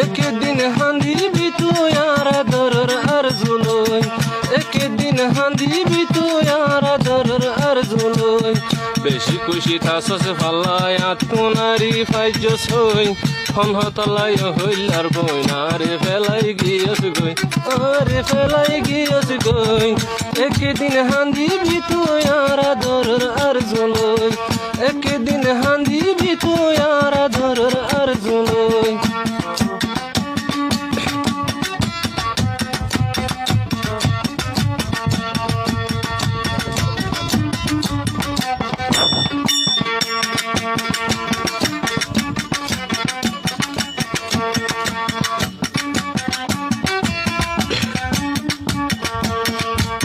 একদিন হান্দিবি তুই আর আদরের আরজুলই একদিন হান্দিবি তুই আর আদরের আরজুলই বেশি খুশি থাসস ফাল্লাই আত্মনারি ফাইজস হই হনহতলাই হইলার বইনারে ফেলাই গিয়স গই আরে ফেলাই গিয়স গই একদিন হান্দিবি তুই আর আদরের আরজুলই একদিন হান্দিবি তুই আর আদরের আরজুলই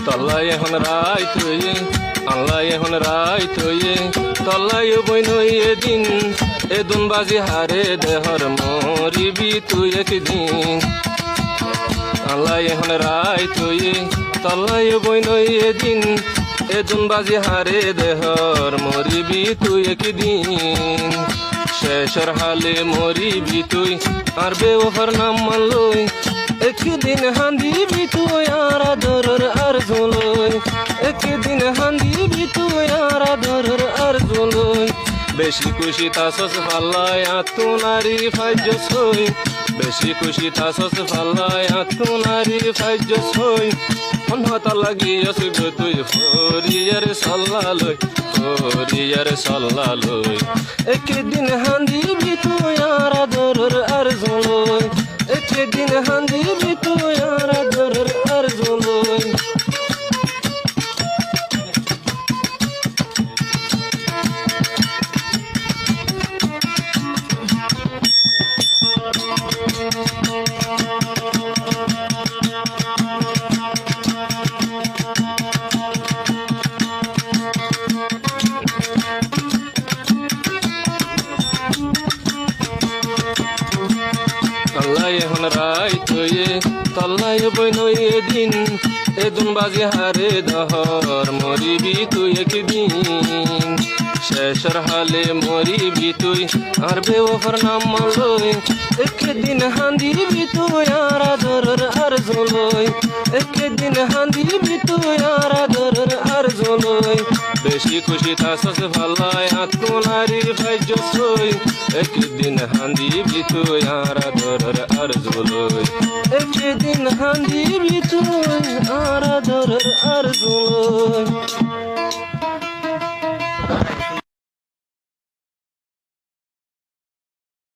তল্লাই এখন রাই তুই আল্লাই এখন রাই তুই তল্লাই বইনই এদিন এদুন বাজি হারে দেহর মরিবি তুই একদিন আল্লাই এখন রাই তুই তল্লাই বইনই এদিন এদুন বাজি হারে দেহর মরিবি তুই একদিন শেষর হালে মরিবি তুই আর বেওফার নাম মানলই একদিন হান্দিবি তুই আর আদরের আরজুলই একদিন হান্দিবি তুই আর আদরের আরজুলই বেশি খুশি থাসস ফাল্লাই আত্মনারি ফাইজস হই বেশি খুশি থাসস ফাল্লাই আত্মনারি ফাইজস হই হনহতা লাগিয়স গো তুই ফরিয়ার সাল্লালই ফরিয়ার সাল্লালই একদিন হান্দিবি তুই আর আদরের আরজুলই একদিন হান্দিবি তুই আর আদরের আরজুলই তল্লাই এখন রাই তুই তল্লাই বইনই এদিন এদুন বাজি হারে দহর মরিবি তুই একদিন শেষর হালে মরিবি তুই আর বেওফার নাম মানলই একদিন হান্দিবি তুই আর আদরের আরজুলই একদিন হান্দিবি তুই আর আদরের আরজুলই বেশি খুশি থাসস ফাল্লাই আত্মনারি ফাইজস হই একদিন হান্দিবি তুই আর আদরের আরজুলই একদিন হান্দিবি তুই আর আদরের আরজুলই